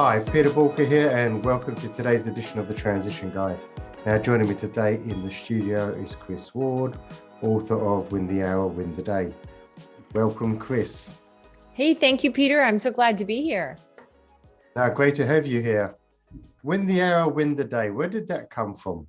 Hi, Peter Walker here, and welcome to today's edition of the Transition Guide. Now, joining me today in the studio is Kris Ward, author of Win the Hour, Win the Day. Welcome, Kris. Hey, thank you, Peter. I'm so glad to be here. Now, great to have you here. Win the hour, win the day. Where did that come from?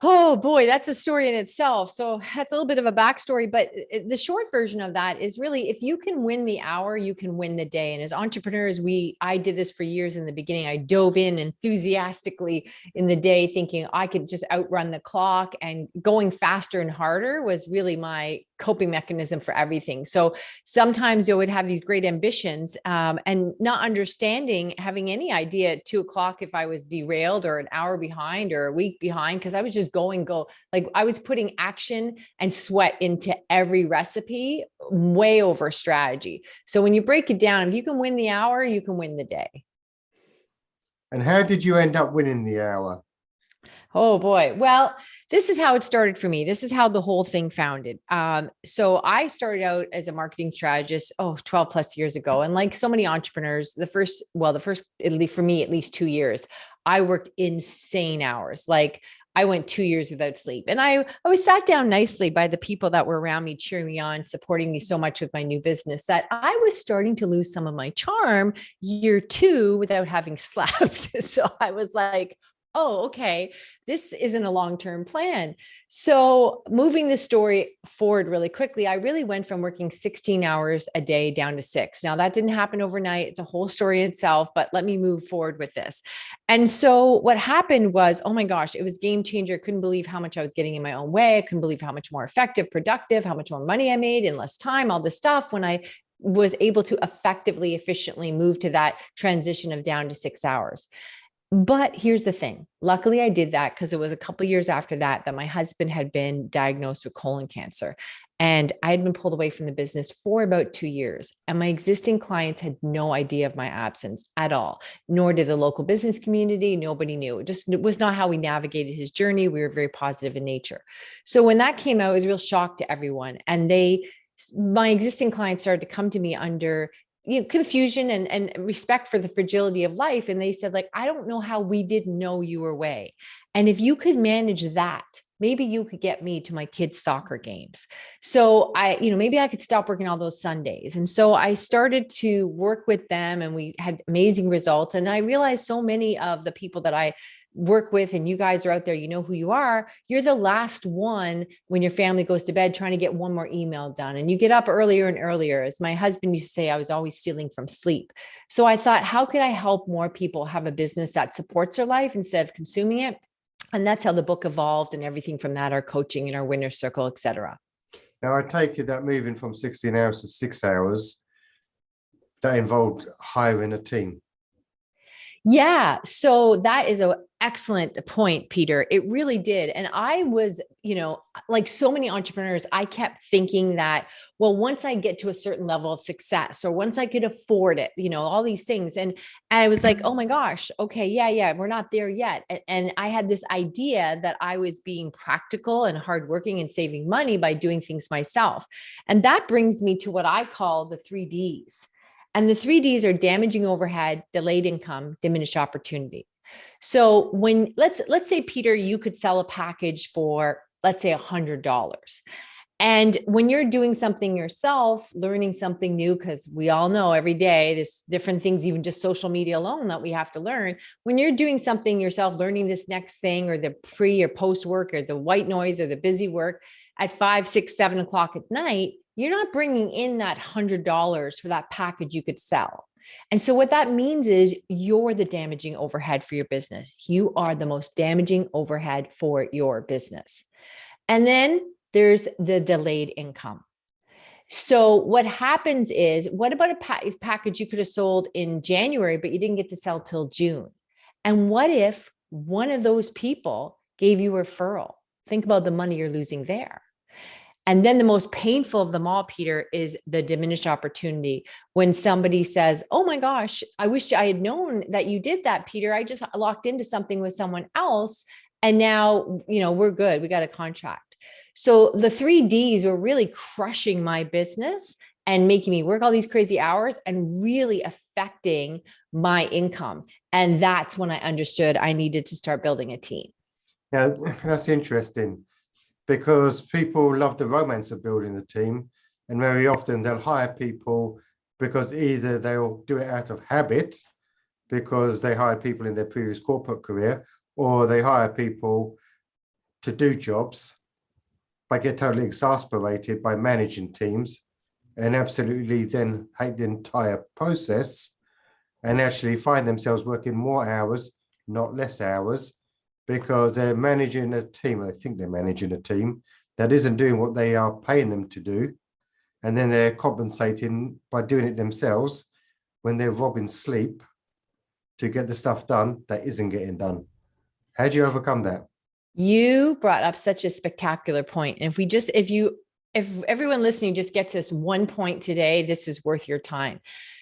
Oh boy, that's a story in itself. So that's a little bit of a backstory, but the short version of that is really, if you can win the hour, you can win the day. And as entrepreneurs, I did this for years in the beginning. I dove in enthusiastically in the day thinking I could just outrun the clock, and going faster and harder was really my coping mechanism for everything. So sometimes you would have these great ambitions and not understanding, having any idea at 2:00 if I was derailed or an hour behind or a week behind, because I was just go. Like I was putting action and sweat into every recipe, way over strategy. So when you break it down, if you can win the hour, you can win the day. And how did you end up winning the hour? Oh boy. Well, this is how it started for me. This is how the whole thing founded. So I started out as a marketing strategist, 12 plus years ago. And like so many entrepreneurs, the first, at least for me, at least 2 years, I worked insane hours. Like I went 2 years without sleep. And I always sat down nicely by the people that were around me, cheering me on, supporting me so much with my new business, that I was starting to lose some of my charm year 2 without having slept. So I was like, oh, okay, this isn't a long-term plan. So moving the story forward really quickly, I really went from working 16 hours a day down to 6. Now that didn't happen overnight. It's a whole story in itself, but let me move forward with this. And so what happened was, oh my gosh, it was game changer. I couldn't believe how much I was getting in my own way. I couldn't believe how much more effective, productive, how much more money I made in less time, all this stuff, when I was able to effectively, efficiently move to that transition of down to 6 hours. But here's the thing. Luckily, I did that because it was a couple of years after that my husband had been diagnosed with colon cancer. And I had been pulled away from the business for about 2 years. And my existing clients had no idea of my absence at all, nor did the local business community. Nobody knew. It was not how we navigated his journey. We were very positive in nature. So when that came out, it was a real shock to everyone. And my existing clients started to come to me under confusion and respect for the fragility of life. And they said, like, I don't know how we didn't know you were away. And if you could manage that, maybe you could get me to my kids' soccer games. So maybe I could stop working all those Sundays. And so I started to work with them, and we had amazing results. And I realized so many of the people that I work with, and you guys are out there, you know who you are, you're the last one when your family goes to bed trying to get one more email done, and you get up earlier and earlier. As my husband used to say, I was always stealing from sleep. So I thought, how could I help more people have a business that supports their life instead of consuming it? And that's how the book evolved, and everything from that, our coaching and our winner's circle, etc. Now, I take it that moving from 16 hours to 6 hours, that involved hiring a team. Yeah. So that is an excellent point, Peter. It really did. And I was, like so many entrepreneurs, I kept thinking that, well, once I get to a certain level of success, or once I could afford it, all these things. And I was like, oh my gosh, okay, yeah, we're not there yet. And I had this idea that I was being practical and hardworking and saving money by doing things myself. And that brings me to what I call the 3Ds. And the 3Ds are damaging overhead, delayed income, diminished opportunity. So let's say, Peter, you could sell a package for, let's say, $100. And when you're doing something yourself, learning something new, because we all know every day there's different things, even just social media alone, that we have to learn. When you're doing something yourself, learning this next thing, or the pre or post work, or the white noise, or the busy work at 5, 6, 7 o'clock at night, you're not bringing in that $100 for that package you could sell. And so what that means is you're the damaging overhead for your business. You are the most damaging overhead for your business. And then there's the delayed income. So what happens is, what about a package you could have sold in January, but you didn't get to sell till June? And what if one of those people gave you a referral? Think about the money you're losing there. And then the most painful of them all, Peter, is the diminished opportunity. When somebody says, oh my gosh, I wish I had known that you did that, Peter. I just locked into something with someone else, and now, we're good. We got a contract. So the 3Ds were really crushing my business and making me work all these crazy hours and really affecting my income. And that's when I understood I needed to start building a team. Yeah, that's interesting, because people love the romance of building a team, and very often they'll hire people because either they'll do it out of habit because they hired people in their previous corporate career, or they hire people to do jobs but get totally exasperated by managing teams and absolutely then hate the entire process and actually find themselves working more hours, not less hours, because they're managing a team, or they think they're managing a team that isn't doing what they are paying them to do. And then they're compensating by doing it themselves when they're robbing sleep to get the stuff done that isn't getting done. How do you overcome that? You brought up such a spectacular point. And if everyone listening just gets this one point today, this is worth your time.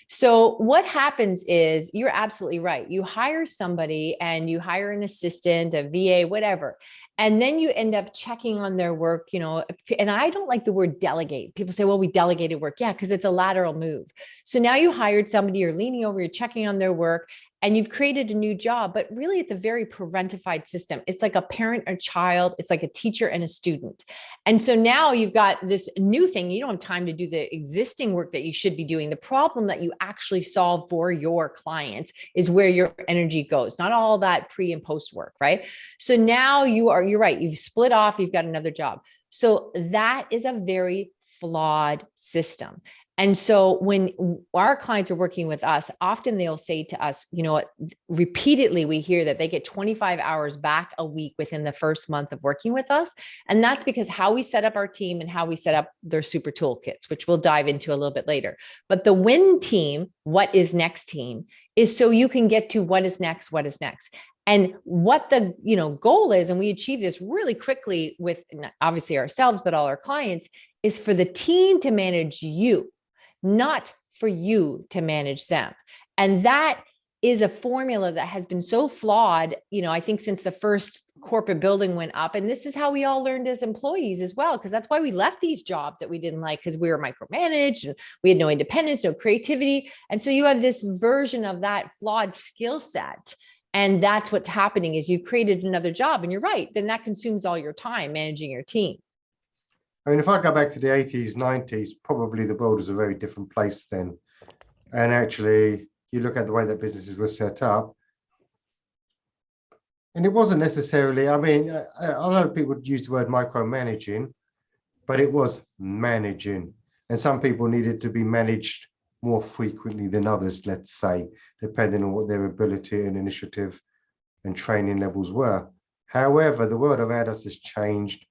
So what happens is, you're absolutely right. You hire somebody and you hire an assistant, a VA, whatever. And then you end up checking on their work, and I don't like the word delegate. People say, well, we delegated work. Yeah, because it's a lateral move. So now you hired somebody, you're leaning over, you're checking on their work, and you've created a new job, but really it's a very parentified system. It's like a parent and child. It's like a teacher and a student. And so now you've got this new thing. You don't have time to do the existing work that you should be doing. The problem that you actually solve for your clients is where your energy goes, not all that pre and post work, right? So now you're right. You've split off, you've got another job. So that is a very flawed system. And so when our clients are working with us, often they'll say to us, repeatedly we hear that they get 25 hours back a week within the first month of working with us. And that's because how we set up our team and how we set up their super toolkits, which we'll dive into a little bit later. But the win team, what is next team, is so you can get to what is next. And what the goal is, and we achieve this really quickly with obviously ourselves, but all our clients, is for the team to manage you, not for you to manage them. And that is a formula that has been so flawed, I think since the first corporate building went up. And this is how we all learned as employees as well, because that's why we left these jobs that we didn't like, because we were micromanaged and we had no independence, no creativity. And so you have this version of that flawed skill set. And that's what's happening, is you've created another job, and you're right, then that consumes all your time managing your team. I mean, if I go back to the 80s, 90s, probably the world was a very different place then. And actually, you look at the way that businesses were set up, and it wasn't necessarily, a lot of people would use the word micromanaging, but it was managing. And some people needed to be managed more frequently than others, let's say, depending on what their ability and initiative and training levels were. However, the world around us has changed.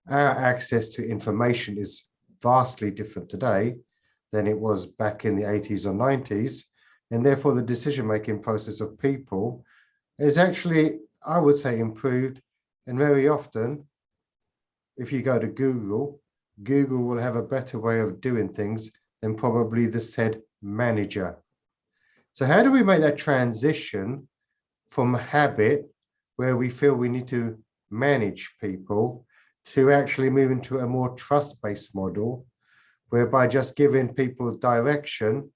Our access to information is vastly different today than it was back in the 80s or 90s. And therefore, the decision-making process of people is actually, I would say, improved. And very often, if you go to Google, Google will have a better way of doing things than probably the said manager. So how do we make that transition from habit, where we feel we need to manage people, to actually move into a more trust-based model, whereby just giving people direction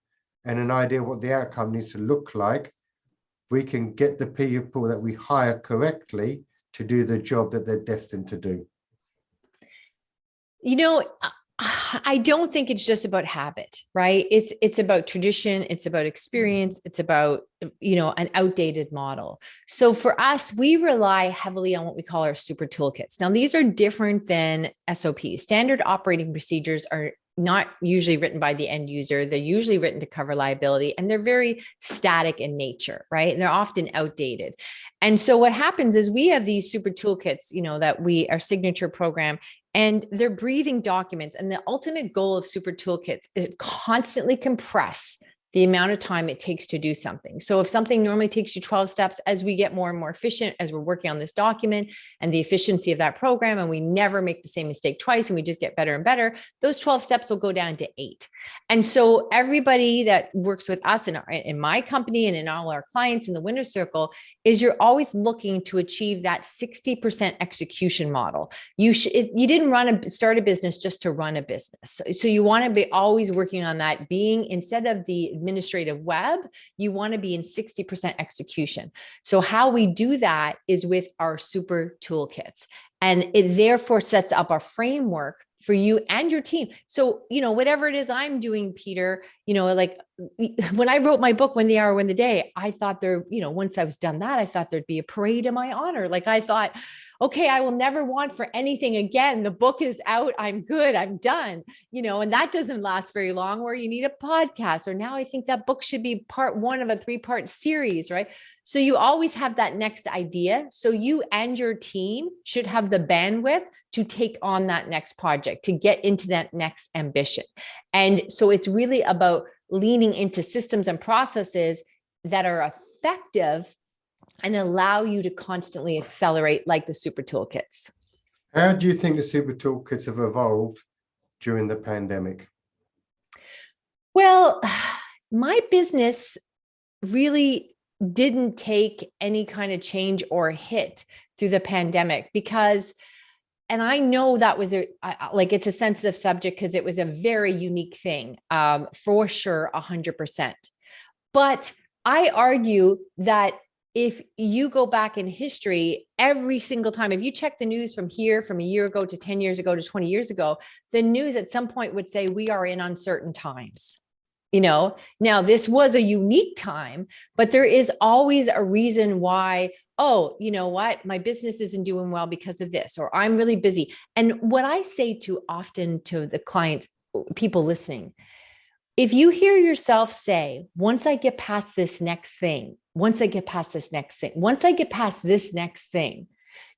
and an idea what the outcome needs to look like, we can get the people that we hire correctly to do the job that they're destined to do? I don't think it's just about habit, right? It's about tradition. It's about experience. It's about, an outdated model. So for us, we rely heavily on what we call our super toolkits. Now, these are different than SOPs. Standard operating procedures are not usually written by the end user. They're usually written to cover liability, and they're very static in nature, right? And they're often outdated. And so what happens is we have these super toolkits, that our signature program, and they're breathing documents. And the ultimate goal of super toolkits is constantly compress the amount of time it takes to do something. So if something normally takes you 12 steps, as we get more and more efficient, as we're working on this document and the efficiency of that program, and we never make the same mistake twice, and we just get better and better, those 12 steps will go down to 8. And so everybody that works with us in my company and in all our clients in the winner's circle is you're always looking to achieve that 60% execution model. You didn't start a business just to run a business. So you want to be always working on that, being, instead of the administrative web, you want to be in 60% execution. So how we do that is with our super toolkits. And it therefore sets up a framework for you and your team. So, whatever it is I'm doing, Peter, like when I wrote my book, Win the Hour, Win the Day, I thought once I was done that, I thought there'd be a parade in my honor. Like I thought, okay, I will never want for anything again. The book is out. I'm good. I'm done. And that doesn't last very long, where you need a podcast. Or now I think that book should be part one of a 3-part series, right? So you always have that next idea. So you and your team should have the bandwidth to take on that next project, to get into that next ambition. And so it's really about leaning into systems and processes that are effective and allow you to constantly accelerate, like the super toolkits. How do you think the super toolkits have evolved during the pandemic? Well, my business really didn't take any kind of change or hit through the pandemic because, and I know that was it's a sensitive subject because it was a very unique thing, for sure, 100%. But I argue that if you go back in history, every single time, if you check the news from a year ago to 10 years ago to 20 years ago, the news at some point would say we are in uncertain times. Now this was a unique time, but there is always a reason why, oh, you know what, my business isn't doing well because of this, or I'm really busy. And what I say often to the clients, people listening, if you hear yourself say, once I get past this next thing, once I get past this next thing, once I get past this next thing,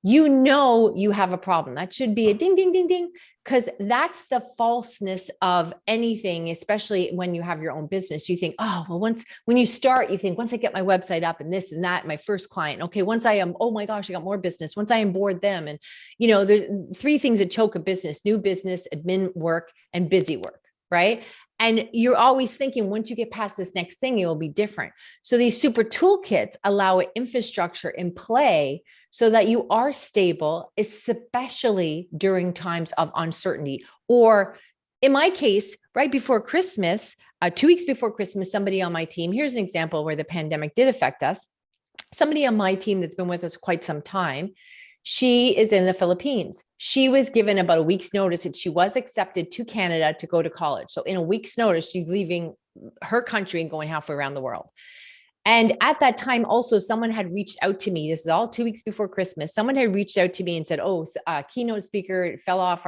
you have a problem. That should be a ding, ding, ding, ding, because that's the falseness of anything, especially when you have your own business. You think, oh, well, when you start, you think, once I get my website up and this and that, my first client, okay, once I am, oh my gosh, I got more business. Once I onboard them. And, there's 3 things that choke a business: new business, admin work, and busy work, right? And you're always thinking, once you get past this next thing, it will be different. So these super toolkits allow an infrastructure in play so that you are stable, especially during times of uncertainty. Or in my case, right before Christmas, 2 weeks before Christmas, somebody on my team, here's an example where the pandemic did affect us. Somebody on my team that's been with us quite some time, she is in the Philippines. She was given about a week's notice that she was accepted to Canada to go to college. So in a week's notice, she's leaving her country and going halfway around the world. And at that time, also, someone had reached out to me. This is all 2 weeks before Christmas. Someone had reached out to me and said, oh, keynote speaker fell off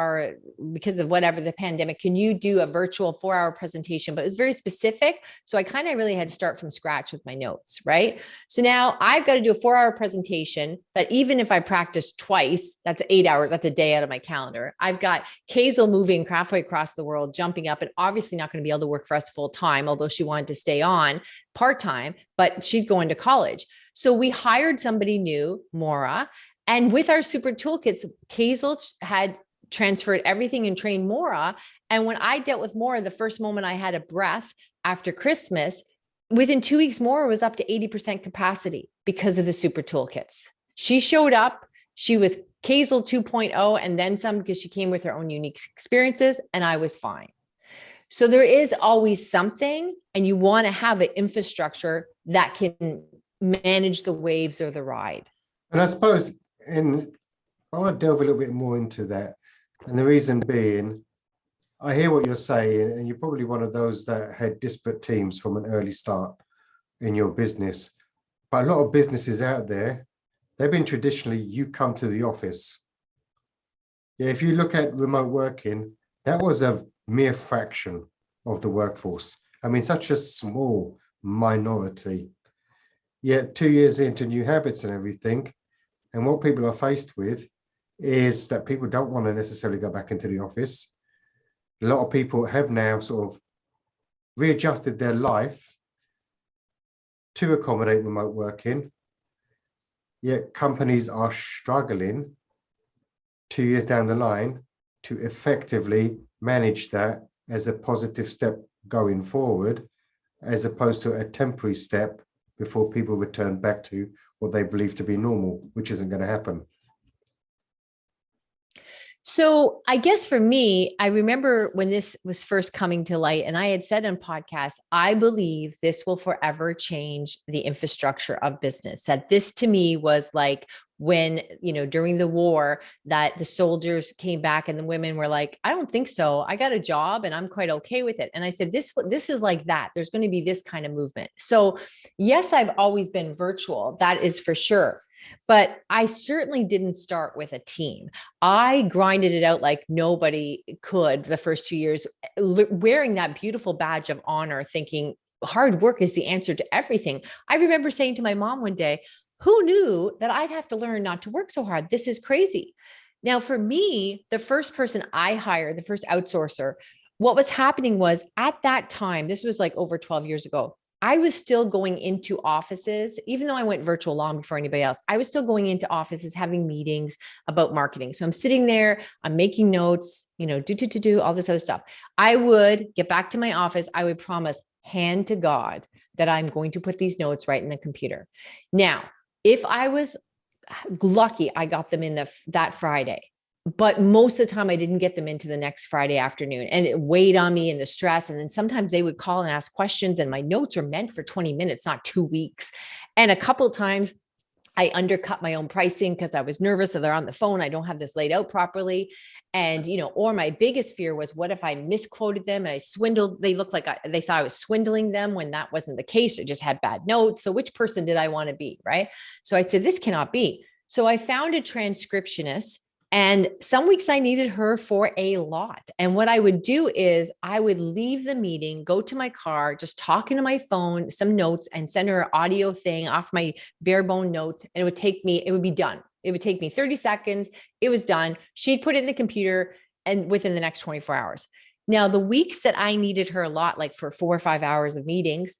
because of whatever, the pandemic. Can you do a virtual 4-hour presentation? But it was very specific. So I kind of really had to start from scratch with my notes, right? So now I've got to do a 4-hour presentation that even if I practice twice, that's 8 hours. That's a day out of my calendar. I've got Kazel moving halfway across the world, jumping up, and obviously not going to be able to work for us full time, although she wanted to stay on part-time, but she's going to college. So we hired somebody new, Maura, and with our super toolkits, Kazel had transferred everything and trained Maura. And when I dealt with Maura, the first moment I had a breath after Christmas, within 2 weeks, Maura was up to 80% capacity because of the super toolkits. She showed up, she was Kazel 2.0 and then some, because she came with her own unique experiences, and I was fine. So there is always something, and you want to have an infrastructure that can manage the waves or the ride. And I suppose I want to delve a little bit more into that. And the reason being, I hear what you're saying, and you're probably one of those that had disparate teams from an early start in your business. But a lot of businesses out there, they've been traditionally, you come to the office. Yeah, if you look at remote working, that was a mere fraction of the workforce. I mean, such a small minority. Yet 2 years into new habits and everything, and what people are faced with is that people don't want to necessarily go back into the office. A lot of people have now sort of readjusted their life to accommodate remote working, yet companies are struggling 2 years down the line to effectively manage that as a positive step going forward, as opposed to a temporary step before people return back to what they believe to be normal, which isn't going to happen. So I guess for me, I remember when this was first coming to light, and I had said on podcasts, I believe this will forever change the infrastructure of business. That this to me was like when, during the war, that the soldiers came back and the women were like, I don't think so. I got a job and I'm quite okay with it. And I said, this is like that. There's going to be this kind of movement. So yes, I've always been virtual. That is for sure. But I certainly didn't start with a team. I grinded it out like nobody could the first 2 years, wearing that beautiful badge of honor, thinking hard work is the answer to everything. I remember saying to my mom one day, who knew that I'd have to learn not to work so hard? This is crazy. Now, for me, the first person I hired, the first outsourcer, what was happening was at that time, this was like over 12 years ago, I was still going into offices, even though I went virtual long before anybody else. I was still going into offices, having meetings about marketing. So I'm sitting there, I'm making notes, do all this other stuff. I would get back to my office. I would promise, hand to God, that I'm going to put these notes right in the computer. Now, if I was lucky, I got them in that Friday. But most of the time I didn't get them into the next Friday afternoon, and it weighed on me and the stress. And then sometimes they would call and ask questions, and my notes are meant for 20 minutes, not 2 weeks. And a couple of times I undercut my own pricing because I was nervous that they're on the phone. I don't have this laid out properly. And, or my biggest fear was, what if I misquoted them and I swindled? They looked like they thought I was swindling them when that wasn't the case. I just had bad notes. So which person did I want to be? Right. So I said, this cannot be. So I found a transcriptionist. And some weeks I needed her for a lot. And what I would do is I would leave the meeting, go to my car, just talk into my phone, some notes, and send her an audio thing off my bare bone notes. And it would be done. It would take me 30 seconds. It was done. She'd put it in the computer and within the next 24 hours. Now, the weeks that I needed her a lot, like for 4 or 5 hours of meetings,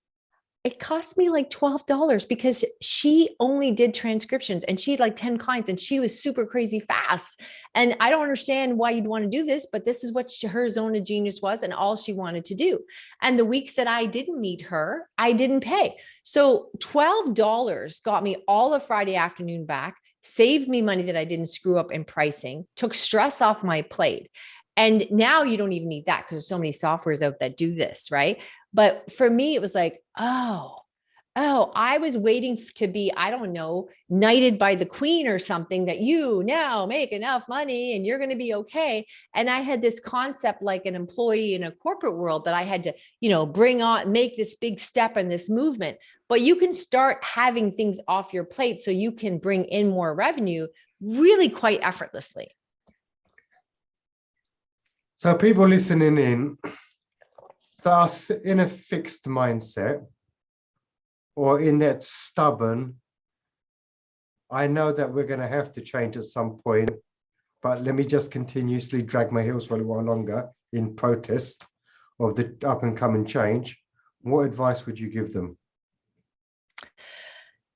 it cost me like $12 because she only did transcriptions and she had like 10 clients and she was super crazy fast. And I don't understand why you'd want to do this, but this is what her zone of genius was and all she wanted to do. And the weeks that I didn't need her, I didn't pay. So $12 got me all of Friday afternoon back, saved me money that I didn't screw up in pricing, took stress off my plate. And now you don't even need that because there's so many softwares out that do this, right? But for me, it was like, oh, I was waiting to be, I don't know, knighted by the queen or something, that you now make enough money and you're going to be okay. And I had this concept like an employee in a corporate world that I had to, bring on, make this big step in this movement. But you can start having things off your plate so you can bring in more revenue really quite effortlessly. So people listening in that are in a fixed mindset or in that stubborn, I know that we're going to have to change at some point, but let me just continuously drag my heels for a while longer in protest of the up and coming change. What advice would you give them?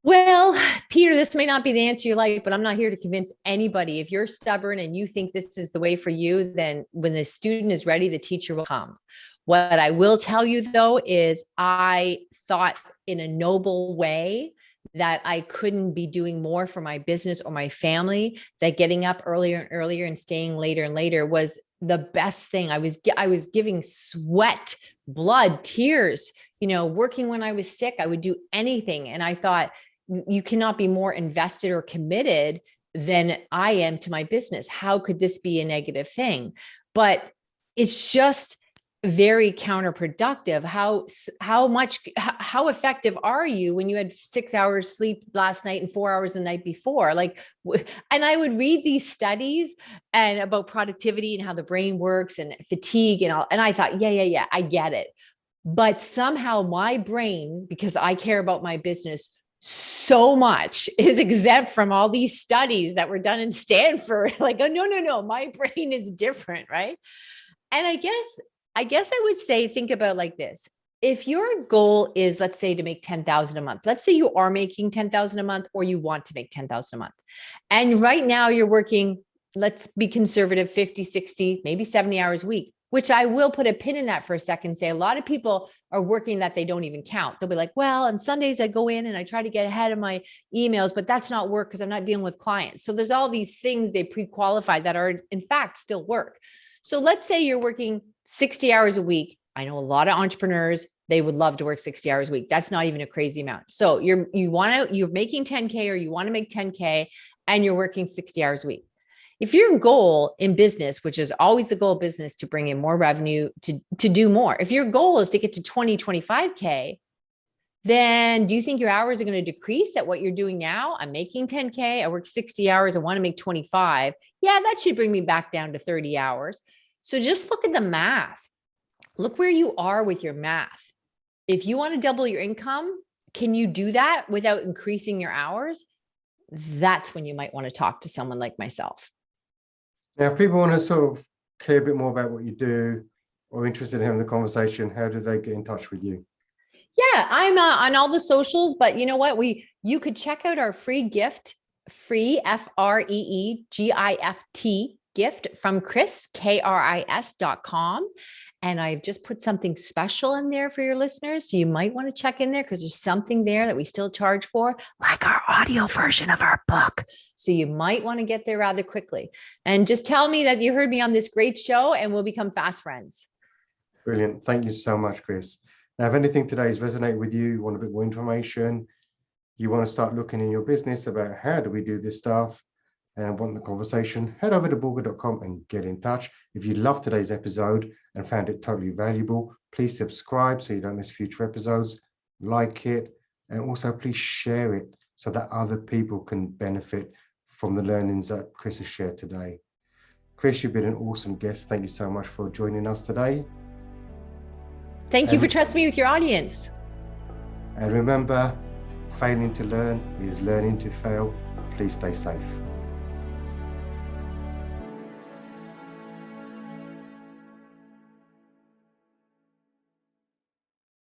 Well, Peter, this may not be the answer you like, but I'm not here to convince anybody. If you're stubborn and you think this is the way for you, then when the student is ready, the teacher will come. What I will tell you, though, is I thought in a noble way that I couldn't be doing more for my business or my family, that getting up earlier and earlier and staying later and later was the best thing. I was giving sweat, blood, tears, working when I was sick. I would do anything. And I thought, you cannot be more invested or committed than I am to my business. How could this be a negative thing? But it's just very counterproductive. How effective are you when you had 6 hours sleep last night and 4 hours the night before? And I would read these studies and about productivity and how the brain works and fatigue and all. And I thought, yeah, I get it. But somehow my brain, because I care about my business so much, is exempt from all these studies that were done in Stanford. Like, oh, no, my brain is different, right? And I guess I would say, think about like this. If your goal is, let's say, to make 10,000 a month, let's say you are making 10,000 a month, or you want to make 10,000 a month. And right now you're working, let's be conservative, 50, 60, maybe 70 hours a week. which I will put a pin in that for a second, say a lot of people are working that they don't even count. They'll be like, well, on Sundays I go in and I try to get ahead of my emails, but that's not work because I'm not dealing with clients. So there's all these things they pre-qualify that are in fact still work. So let's say you're working 60 hours a week. I know a lot of entrepreneurs, they would love to work 60 hours a week. That's not even a crazy amount. So you're making 10K, or you want to make 10K, and you're working 60 hours a week. If your goal in business, which is always the goal of business, to bring in more revenue, to do more, if your goal is to get to 20, 25K, then do you think your hours are going to decrease at what you're doing now? I'm making 10K, I work 60 hours, I want to make 25. Yeah, that should bring me back down to 30 hours. So just look at the math. Look where you are with your math. If you want to double your income, can you do that without increasing your hours? That's when you might want to talk to someone like myself. Now, if people want to sort of care a bit more about what you do or interested in having the conversation, how do they get in touch with you? Yeah, I'm on all the socials, but you know what? You could check out our free gift, free FREEGIFT gift from Kris, KRIS.com. And I've just put something special in there for your listeners. So you might want to check in there because there's something there that we still charge for, like our audio version of our book. So you might want to get there rather quickly. And just tell me that you heard me on this great show and we'll become fast friends. Brilliant. Thank you so much, Kris. Now, if anything today has resonated with you, want a bit more information, you want to start looking in your business about how do we do this stuff, and want the conversation, head over to bulgur.com and get in touch. If you loved today's episode and found it totally valuable, please subscribe so you don't miss future episodes, like it, and also please share it so that other people can benefit from the learnings that Kris has shared today. Kris, you've been an awesome guest. Thank you so much for joining us today. Thank you for trusting me with your audience. And remember, failing to learn is learning to fail. Please stay safe.